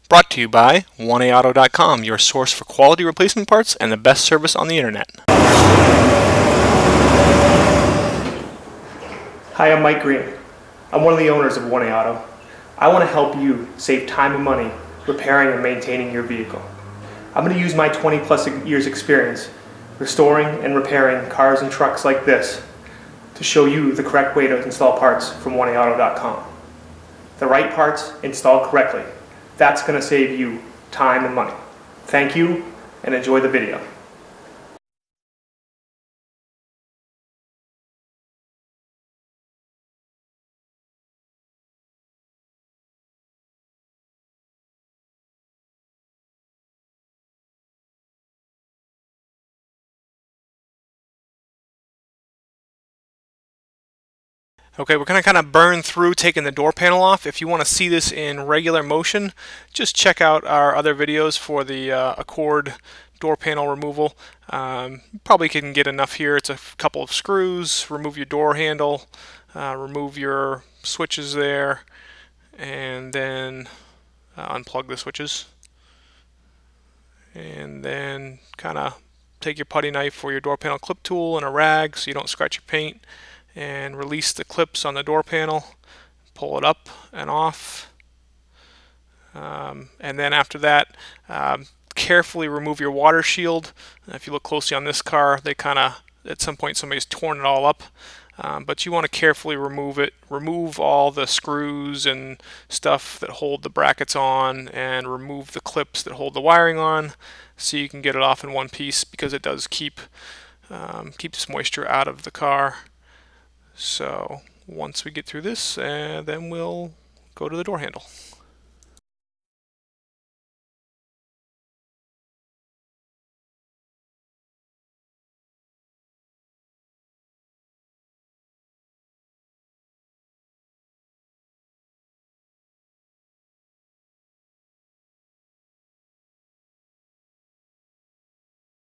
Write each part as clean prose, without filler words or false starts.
Brought to you by 1AAuto.com, your source for quality replacement parts and the best service on the internet. Hi, I'm Mike Green. I'm one of the owners of 1A Auto. I want to help you save time and money repairing and maintaining your vehicle. I'm going to use my 20+ years experience restoring and repairing cars and trucks like this to show you the correct way to install parts from 1AAuto.com. The right parts installed correctly. That's going to save you time and money. Thank you, and enjoy the video. Okay, we're going to kind of burn through taking the door panel off. If you want to see this in regular motion, just check out our other videos for the Accord door panel removal. Probably can get enough here. It's a couple of screws, remove your door handle, remove your switches there, and then unplug the switches. And then kind of take your putty knife or your door panel clip tool and a rag so you don't scratch your paint, and release the clips on the door panel, pull it up and off, and then after that carefully remove your water shield. If you look closely on this car, they kind of, at some point somebody's torn it all up, but you want to carefully remove it, remove all the screws and stuff that hold the brackets on, and remove the clips that hold the wiring on so you can get it off in one piece, because it does keeps moisture out of the car. So once we get through this, then we'll go to the door handle.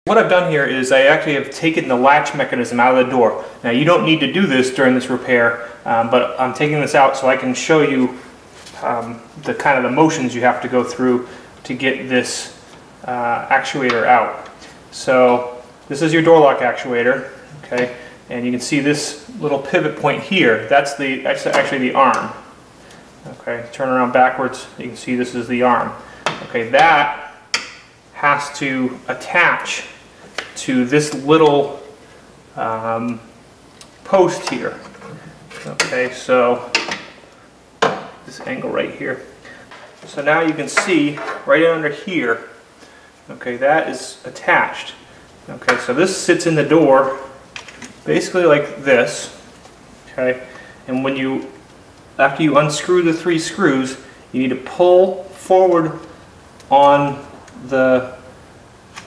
What I've done here is I actually have taken the latch mechanism out of the door. Now, you don't need to do this during this repair, but I'm taking this out so I can show you the kind of the motions you have to go through to get this actuator out. So this is your door lock actuator, okay, and you can see this little pivot point here. That's actually the arm. Okay, turn around backwards. You can see this is the arm. Okay, that has to attach to this little post here. Okay, so this angle right here. So now you can see right under here, okay, that is attached. Okay, so this sits in the door basically like this, okay, and after you unscrew the 3 screws, you need to pull forward on the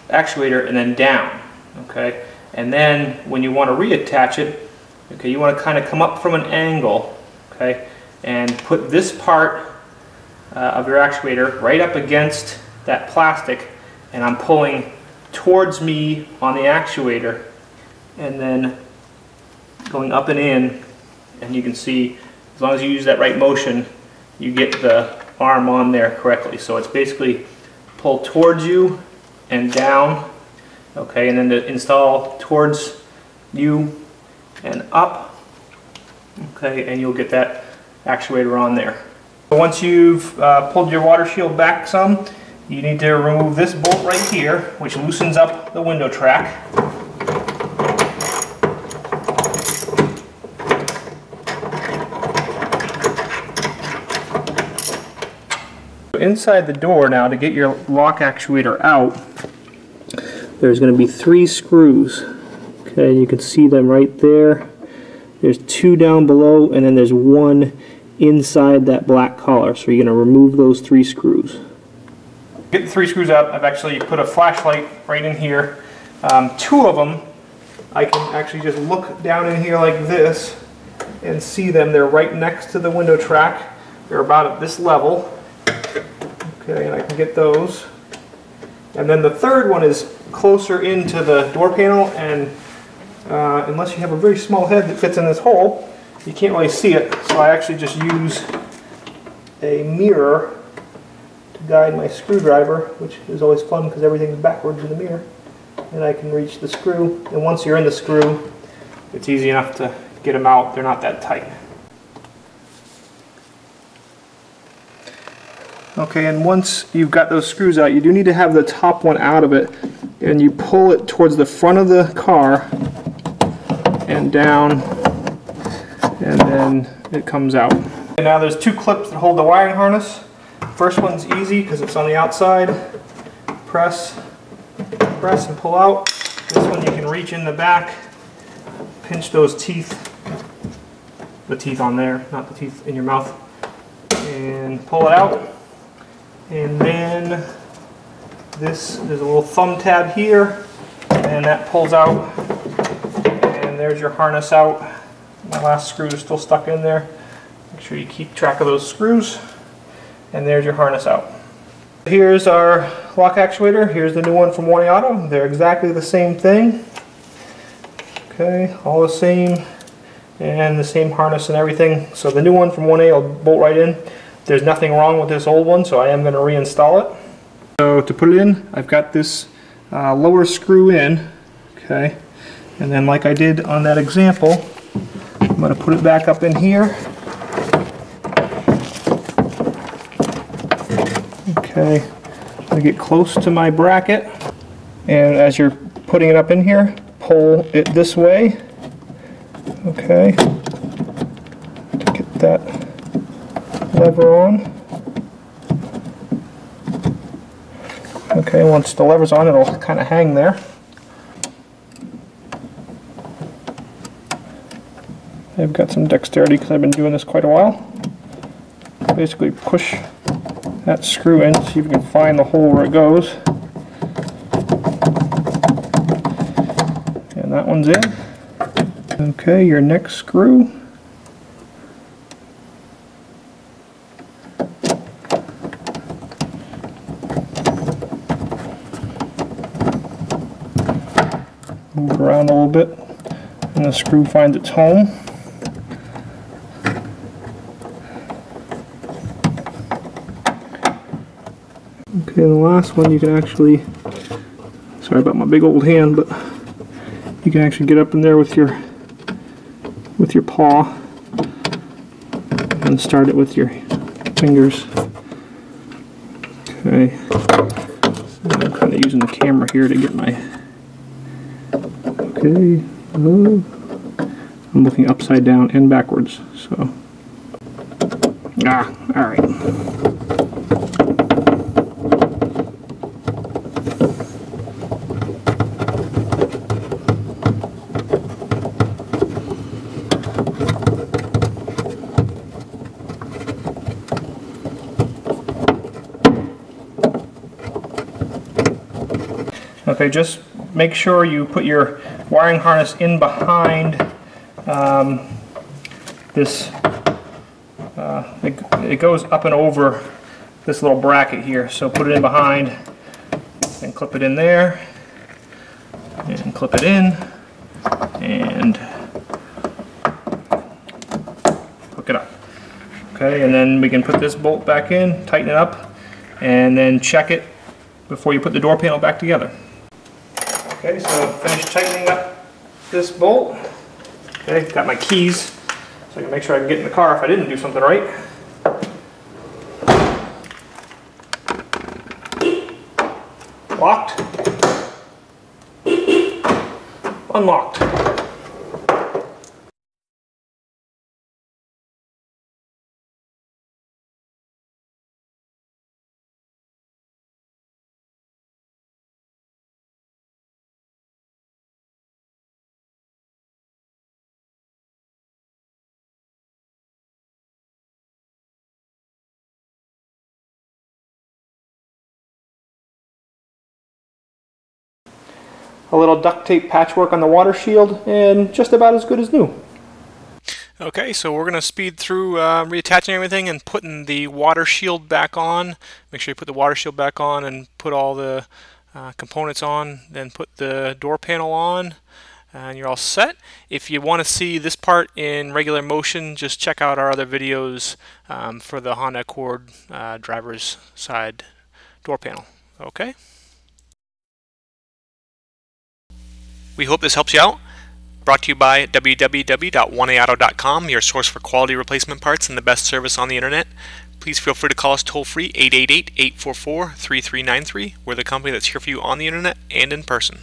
actuator and then down, okay, and then when you want to reattach it, okay, you want to kind of come up from an angle, okay, and put this part of your actuator right up against that plastic, and I'm pulling towards me on the actuator and then going up and in, and you can see as long as you use that right motion, you get the arm on there correctly. So it's basically pull towards you and down, okay, and then to install towards you and up, okay, and you'll get that actuator on there. Once you've pulled your water shield back some, you need to remove this bolt right here, which loosens up the window track. Inside the door now, to get your lock actuator out, there's going to be 3 screws. Okay, you can see them right there. There's 2 down below, and then there's 1 inside that black collar. So you're going to remove those 3 screws. Get the 3 screws out. I've actually put a flashlight right in here. 2 of them, I can actually just look down in here like this and see them. They're right next to the window track. They're about at this level. Okay, and I can get those. And then the third one is closer into the door panel, and unless you have a very small head that fits in this hole, you can't really see it. So I actually just use a mirror to guide my screwdriver, which is always fun because everything's backwards in the mirror. And I can reach the screw, and once you're in the screw, it's easy enough to get them out. They're not that tight. Okay, and once you've got those screws out, you do need to have the top one out of it, and you pull it towards the front of the car and down, and then it comes out. And now there's two clips that hold the wiring harness. First one's easy because it's on the outside. Press, press and pull out. This one you can reach in the back, pinch those teeth, the teeth on there, not the teeth in your mouth, and pull it out. And then there's a little thumb tab here, and that pulls out, and there's your harness out. My last screw is still stuck in there. Make sure you keep track of those screws, and there's your harness out. Here's our lock actuator. Here's the new one from 1A Auto. They're exactly the same thing. Okay, all the same, and the same harness and everything. So the new one from 1A will bolt right in. There's nothing wrong with this old one, so I am going to reinstall it. So to put it in, I've got this lower screw in, okay, and then like I did on that example, I'm going to put it back up in here. Okay, I'm going to get close to my bracket, and as you're putting it up in here, pull it this way, okay, to get that lever on. Okay, once the lever's on, it'll kind of hang there. I've got some dexterity because I've been doing this quite a while. Basically push that screw in, see if you can find the hole where it goes. And that one's in. Okay, your next screw. Move around a little bit, and the screw finds its home. Okay, the last one you can actually, sorry about my big old hand, but you can actually get up in there with your paw and start it with your fingers. Okay, and I'm kind of using the camera here to get my, okay, I'm looking upside down and backwards, so, alright. Okay, just make sure you put your wiring harness in behind this. It goes up and over this little bracket here, so put it in behind and clip it in there, and clip it in, and hook it up. Okay, and then we can put this bolt back in, tighten it up, and then check it before you put the door panel back together. Okay, so finished tightening up this bolt. Okay, got my keys, so I can make sure I can get in the car if I didn't do something right. Locked. Unlocked. A little duct tape patchwork on the water shield, and just about as good as new. Okay, so we're going to speed through reattaching everything and putting the water shield back on. Make sure you put the water shield back on and put all the components on, then put the door panel on. and you're all set. If you want to see this part in regular motion, just check out our other videos for the Honda Accord driver's side door panel. Okay? We hope this helps you out. Brought to you by www.1aauto.com, your source for quality replacement parts and the best service on the internet. Please feel free to call us toll-free 888-844-3393. We're the company that's here for you on the internet and in person.